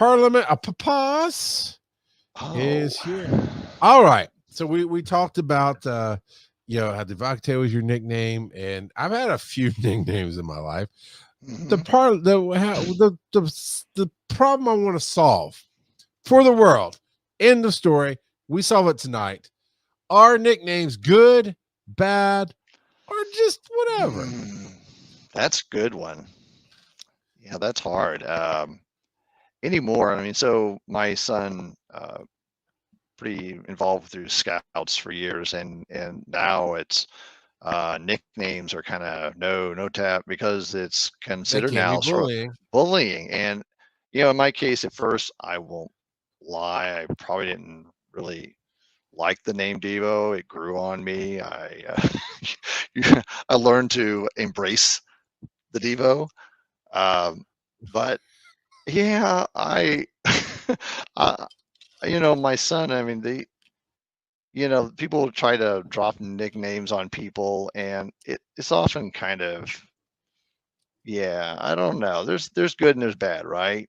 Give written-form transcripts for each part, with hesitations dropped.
Parliament of Papas Oh, is here. All right. So we talked about how Devocite was your nickname, and I've had a few nicknames in my life. The mhm. part the problem I want to solve for the world. End of story. We solve it tonight. Are nicknames good, bad, or just whatever? Mm, that's a good one. Yeah, that's hard. Anymore, I mean, so my son pretty involved through scouts for years, and now it's nicknames are kind of no tap because it's They considered can be now bullying. bullying. And in my case, at first, I won't lie, I probably didn't really like the name Devo. It grew on me. I learned to embrace the Devo. Um, but yeah, uh, my son. I mean, people try to drop nicknames on people, and it's often kind of, yeah, I don't know. There's good and there's bad, right?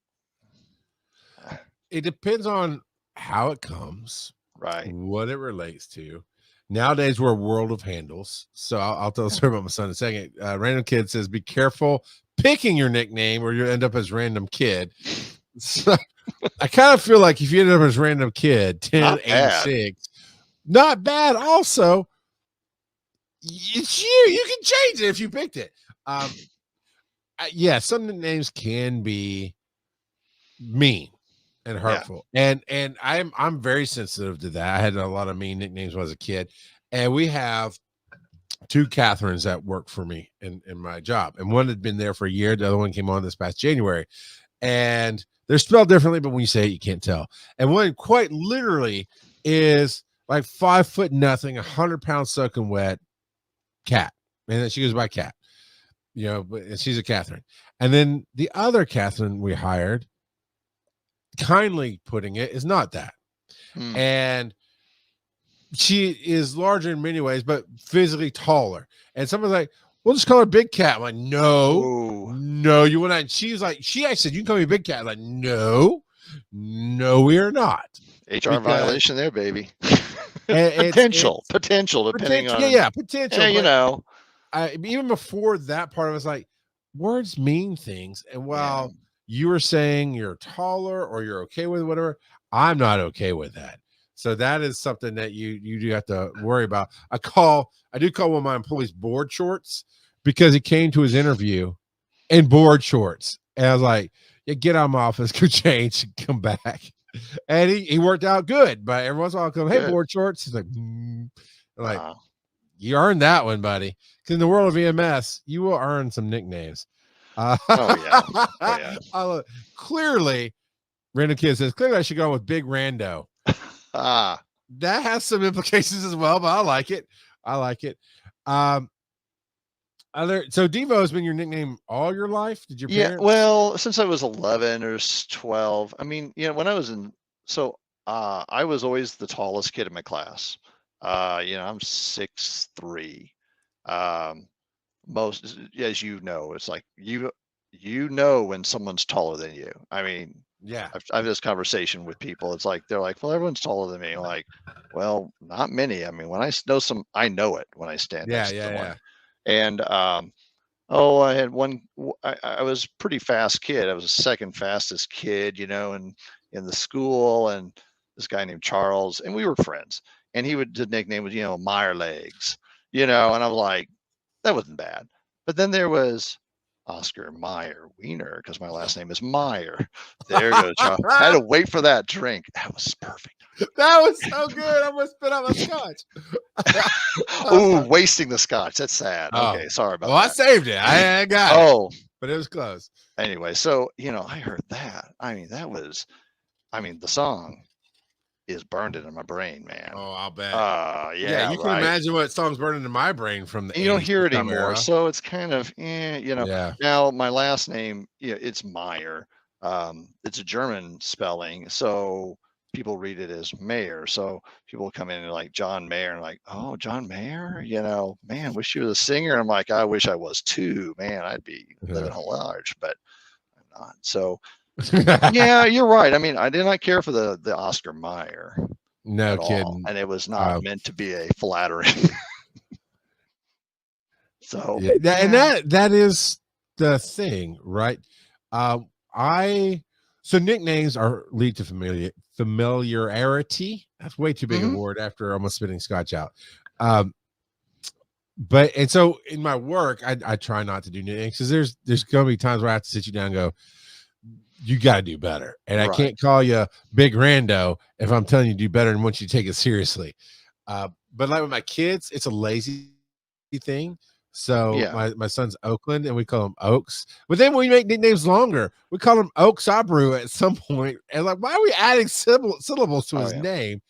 It depends on how it comes, Right. what it relates to. Nowadays, we're a world of handles. So I'll tell a story about my son in a second. Random Kid says, be careful picking your nickname or you'll end up as Random Kid. So I kind of feel like if you end up as Random Kid, Not bad. 1086, not bad. Also, it's you. You can change it if you picked it. Yeah, some names can be mean and Yeah. hurtful, and I'm very sensitive to that. I had a lot of mean nicknames when I was a kid, and we have two Catherines that work for me in my job, and one had been there for a year. The other one came on this past January, and they're spelled differently, but when you say it, you can't tell. And one quite literally is like 5'0" 100 pounds soaking wet cat, and then she goes by Cat. But she's a Catherine. And then the other Catherine we hired, kindly putting it, is not that. Hmm. And she is larger in many ways, but physically taller. And someone's like, we'll just call her Big Cat. I'm like, Oh, no, you will not. She's like, she actually said, you can call me Big Cat. I'm like, no, we are not. HR Because violation there, baby. it's Potential, depending potential. on, Yeah, potential. you But know, even before that part, I was like, words mean things. And yeah. while you were saying you're taller or you're okay with whatever, I'm not okay with that. So that is something that you do have to worry about. I do call one of my employees board shorts because he came to his interview in board shorts. And I was like, yeah, get out of my office, go change, come back. And he worked out good. But every once in a while I'll come, hey, Good. board shorts. He's like, I'm like, Wow. you earned that one, buddy. Because in the world of EMS, you will earn some nicknames. Uh, Oh yeah. Oh yeah. clearly, Random Kid says, clearly I should go with Big Rando. Ah. That has some implications as well, but I like it. I like it. Um, so Devo has been your nickname all your life? Did your Yeah, parents? well, since I was 11 or 12, I mean, when I was so I was always the tallest kid in my class. I'm 6'3". Um, most, as you know, it's like you know when someone's taller than you. I mean, Yeah. I've this conversation with people. It's like they're like, well, everyone's taller than me. I'm like, well, not many. I mean, when I know it when I stand Yeah, next to yeah, someone. yeah. And oh, I had I was a pretty fast kid. I was the second fastest kid, in the school, and this guy named Charles, and we were friends. And the nickname was, Meyer Legs, and I'm like, that wasn't bad. But then there was Oscar Meyer Wiener, because my last name is Meyer. There goes Charles. I had to wait for that drink. That was perfect. That was so good. I'm gonna spit out my scotch. Ooh, wasting the scotch. That's sad. Oh, Okay, sorry well, about I that. saved it. I got it, Oh, but it was close. anyway, so I heard that. The song is burned into my brain, man. Oh, I'll bet. Yeah, Yeah, you can right. imagine what songs burning in my brain from the And you don't 80s hear it sitcom anymore, era. so it's kind of, Yeah. Now my last name, it's Meyer. It's a German spelling, so people read it as Mayer. So people come in and like John Mayer and like, oh, John Mayer, man, wish you was a singer. I'm like, I wish I was too, man. I'd be living Yeah. a large, but I'm not. So Yeah, you're right. I mean, I did not care for the Oscar Mayer No at all, kidding. and it was not Um, meant to be a flattering. So yeah, and yeah. that is the thing, right? I so nicknames are lead to familiarity. That's way too big a Hmm. word after almost spitting scotch out. Um, but and so in my work, I try not to do nicknames because there's gonna be times where I have to sit you down and go, you got to do better. And I Right. can't call you Big Rando if I'm telling you to do better and want you to take it seriously. But like with my kids, it's a lazy thing. So Yeah. my son's Oakland and we call him Oaks. But then we make nicknames longer. We call him Oak Sabru at some point. And like, why are we adding syllables to Oh his yeah. name?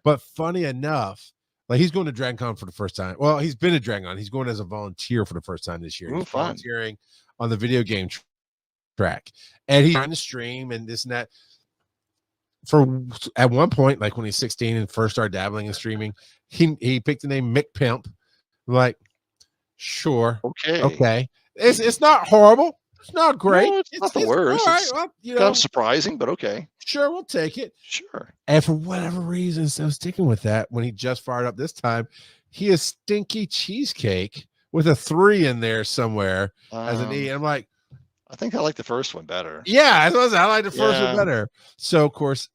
But funny enough, like he's going to DragonCon for the first time. Well, he's been at DragonCon. He's going as a volunteer for the first time this year. Ooh, He's fun. volunteering on the video game track, and he's trying to stream and this and that. For at one point, like when he's 16 and first started dabbling in streaming, he picked the name Mick Pimp. Like, sure, Okay. okay, it's not horrible, it's not great, No, it's not the it's all worst. right. It's Well, kind of surprising, but okay. sure, we'll take it. Sure. And for whatever reason, so sticking with that, when he just fired up this time, he is Stinky Cheesecake with a 3 in there somewhere as an E. Um, I'm like, I think I like the first one better. yeah, I like the first one Yeah. better. So of course,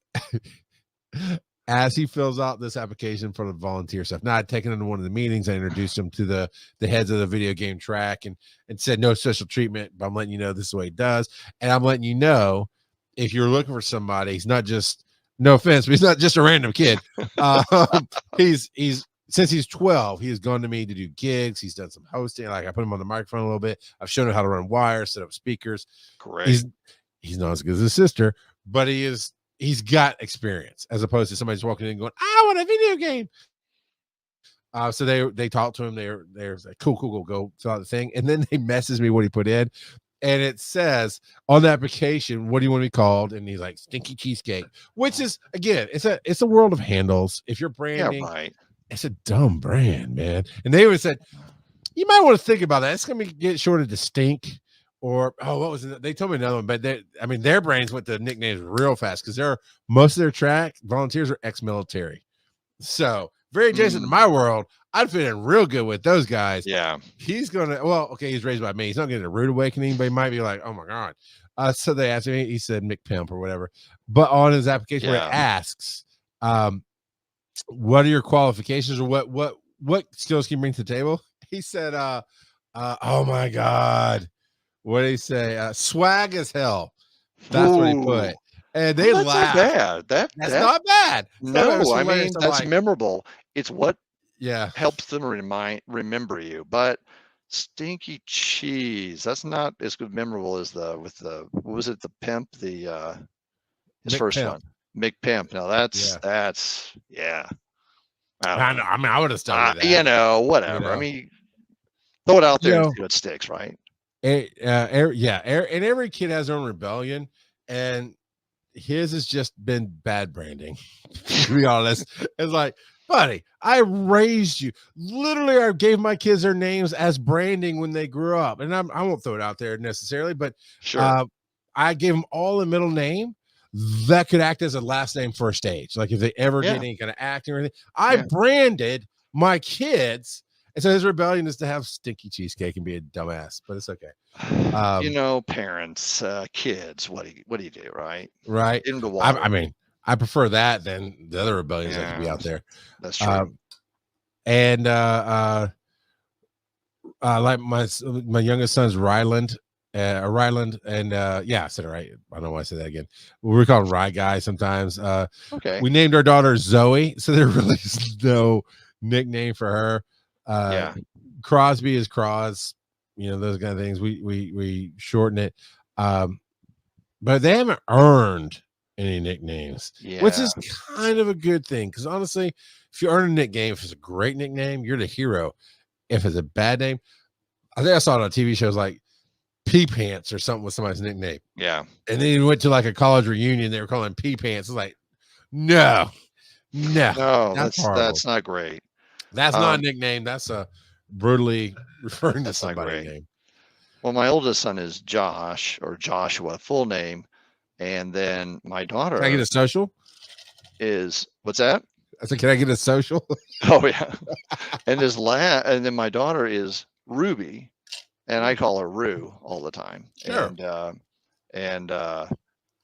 as he fills out this application for the volunteer stuff, now I'd taken him to one of the meetings. I introduced him to the heads of the video game track and said no special treatment, but I'm letting you know this is what he does, and I'm letting you know if you're looking for somebody, he's not just, no offense, but he's not just a random kid. Um, he's since he's 12, he has gone to me to do gigs. He's done some hosting. Like I put him on the microphone a little bit. I've shown him how to run wires, set up speakers. Great. He's not as good as his sister, but he's got experience as opposed to somebody just walking in and going, I want a video game. So they talked to him. They're like, cool, go fill out the thing. And then they message me what he put in. And it says on the application, what do you want to be called? And he's like, Stinky Cheesecake, which is again, it's a world of handles. If you're Yeah, branding, right. it's a dumb brand, man. And they even said, you might want to think about that. It's gonna get shorted to Stink. Or what was it? They told me another one, but their brains went to nicknames real fast because most of their track volunteers are ex-military. So very adjacent to my world. I'd fit in real good with those guys. Yeah. He's gonna he's raised by me. He's not getting a rude awakening, but he might be like, oh my God. So they asked me, he said Mick Pimp or whatever. But on his application where it asks, what are your qualifications or what skills can you bring to the table? He said, oh my God. What did he say? Swag as hell. That's what he put. And they Well, that's not laughed. bad. That's not bad. No, I mean, that's memorable. It's what yeah, helps them remember you. But Stinky Cheese, that's not as good memorable as what was it, the pimp, his Mick first Pimp. one, Mick Pimp. Now that's yeah. I know. I mean, I would have stuck with that. You know, whatever. You know. I mean, throw it out there and see what sticks, right? And every kid has their own rebellion, and his has just been bad branding. To be honest, it's like, buddy, I raised you. Literally, I gave my kids their names as branding when they grew up, and I won't throw it out there necessarily, but sure, I gave them all a middle name that could act as a last name for a stage. Like if they ever did any kind of acting or anything, I branded my kids. And so his rebellion is to have Stinky Cheesecake and be a dumbass, but it's okay. You know, parents, kids, what do you do, right? Right. Get them to water. I mean, I prefer that than the other rebellions that could be out there. That's true. And like my youngest son's Ryland, and I said it right. I don't know why I said that again. We call him Rye Guy sometimes. Okay. We named our daughter Zoe, so there really is no nickname for her. Crosby is Cros, those kind of things. We shorten it, but they haven't earned any nicknames, which is kind of a good thing, because honestly, if you earn a nickname, if it's a great nickname, you're the hero. If it's a bad name, I think I saw it on TV shows like Pee Pants or something with somebody's nickname. Yeah. And then he went to like a college reunion, they were calling Pee Pants. It's like, no, that's not great. That's not a nickname. That's a brutally referring to somebody's name. Well, my oldest son is Josh, or Joshua, full name. And then my Can I get daughter a social? is, what's that? I said, can I get a social? Oh yeah. And and then my daughter is Ruby, and I call her Rue all the time. Sure. And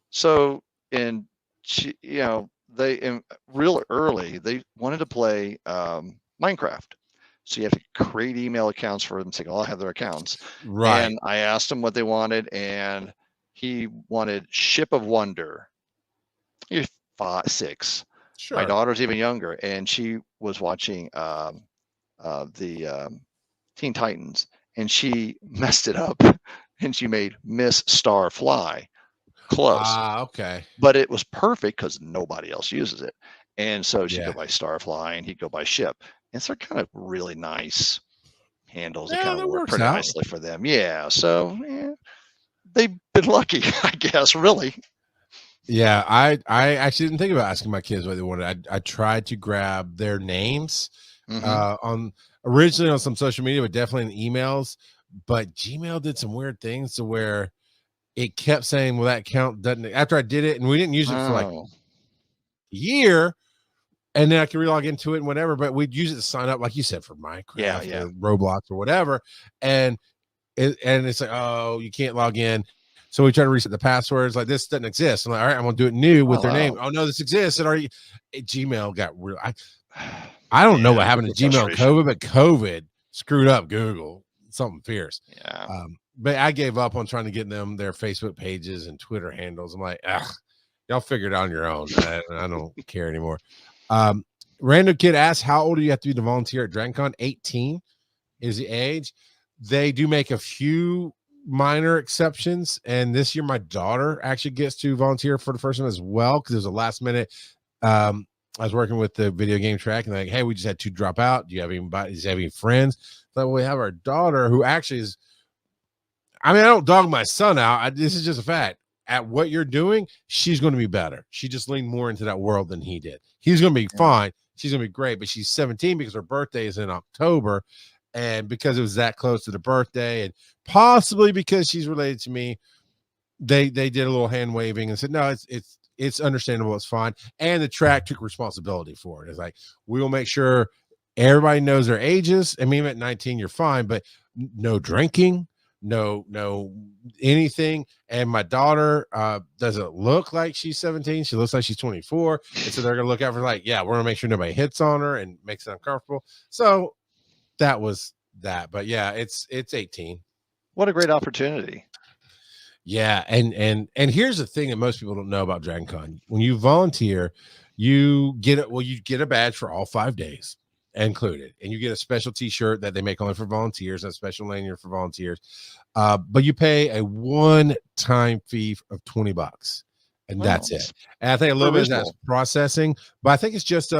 so, and she, they real early they wanted to play Minecraft. So you have to create email accounts for them. Say, "Oh, I'll have their accounts." Right. And I asked him what they wanted, and he wanted Ship of Wonder. You're 5, 6. My Sure. daughter's even younger, and she was watching the Teen Titans, and she messed it up, and she made Miss Starfly. Close, Okay. but it was perfect because nobody else uses it. And so she'd Yeah. go by Starfly, and he'd go by Ship. And so they're kind of really nice handles that Yeah, kind of that work works pretty out. nicely for them. Yeah. So they've been lucky, I guess, really. Yeah, I actually didn't think about asking my kids what they wanted. I tried to grab their names Mm-hmm. on originally on some social media, but definitely in emails. But Gmail did some weird things to where it kept saying, "Well, that account doesn't." After I did it, and we didn't use it for like Oh, a year, and then I could relog into it and whatever. But we'd use it to sign up, like you said, for yeah, Minecraft yeah. or Roblox or whatever. And it's like, oh, you can't log in. So we try to reset the passwords. Like, this doesn't exist. I'm like, all right, I'm gonna do it new with Oh, their name. wow. Oh no, this exists. It already Gmail got real. I don't know Yeah, what I get happened the to Gmail and frustration. COVID, but COVID screwed up Google. Something fierce. Yeah. But I gave up on trying to get them their Facebook pages and Twitter handles. I'm like, y'all figure it out on your own. I don't care anymore. Random kid asks, how old do you have to be to volunteer at DragonCon? 18 is the age. They do make a few minor exceptions, and this year my daughter actually gets to volunteer for the first time as well, because it was a last minute. I was working with the video game track, and like, hey, we just had 2 drop out. Do you have any friends? So we have our daughter, who actually is. I mean, I don't dog my son out. This is just a fact. At what you're doing, she's going to be better. She just leaned more into that world than he did. He's going to be fine. She's going to be great, but she's 17 because her birthday is in October. And because it was that close to the birthday, and possibly because she's related to me, they did a little hand waving and said, no, it's understandable, it's fine. And the track took responsibility for it. It's like, we will make sure everybody knows their ages. I mean, at 19 you're fine, but no drinking, no anything. And my daughter doesn't look like she's 17, she looks like she's 24. And so they're gonna look out for, like, yeah, we're gonna make sure nobody hits on her and makes it uncomfortable. So that was that. But yeah, it's 18. What a great opportunity. Yeah, and here's the thing that most people don't know about DragonCon. When you volunteer, you get it. Well, you get a badge for all 5 days included, and you get a special T-shirt that they make only for volunteers, and a special lanyard for volunteers. But you pay a one-time fee of $20, and that's it. And I think a little bit of that's processing, but I think it's just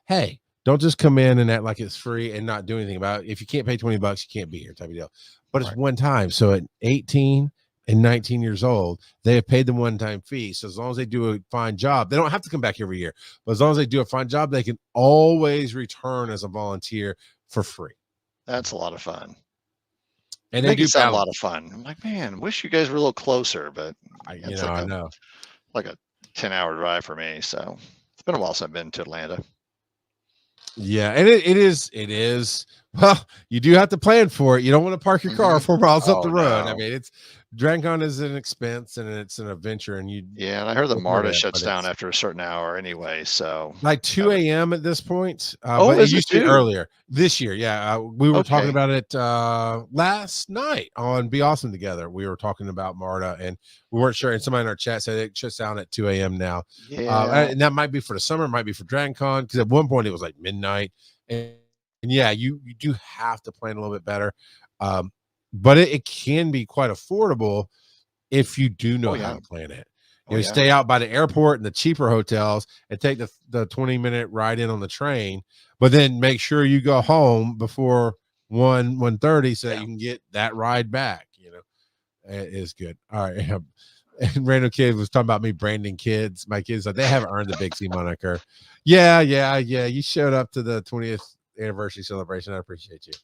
hey, don't just come in and act like it's free and not do anything about it. If you can't pay $20, you can't be here, type of deal. But it's one time. So at 18 and 19 years old, they have paid the one-time fee. So as long as they do a fine job, they don't have to come back every year. But as long as they do a fine job, they can always return as a volunteer for free. That's a lot of fun. And they do sound a lot of fun. I'm like, man, wish you guys were a little closer, but I know. Like a 10-hour drive for me. So it's been a while since I've been to Atlanta. Yeah, and it is. Well, you do have to plan for it. You don't want to park your car 4 miles up the road. No. I mean, DragonCon is an expense and it's an adventure, and and I heard the MARTA shuts down after a certain hour anyway. So like 2 a.m. at this point. But it used to be earlier this year. Yeah, we were talking about it last night on Be Awesome Together. We were talking about MARTA, and we weren't sure. And somebody in our chat said it shuts down at 2 a.m. now. Yeah, and that might be for the summer, might be for DragonCon, because at one point it was like midnight. And yeah, you do have to plan a little bit better. But it can be quite affordable if you do know how to plan it. You stay out by the airport and the cheaper hotels and take the 20-minute ride in on the train, but then make sure you go home before 1:30 so that you can get that ride back. It is good. All right. And Random Kid was talking about me branding kids. My kids, like, they haven't earned the Big C moniker. Yeah. You showed up to the 20th anniversary celebration. I appreciate you.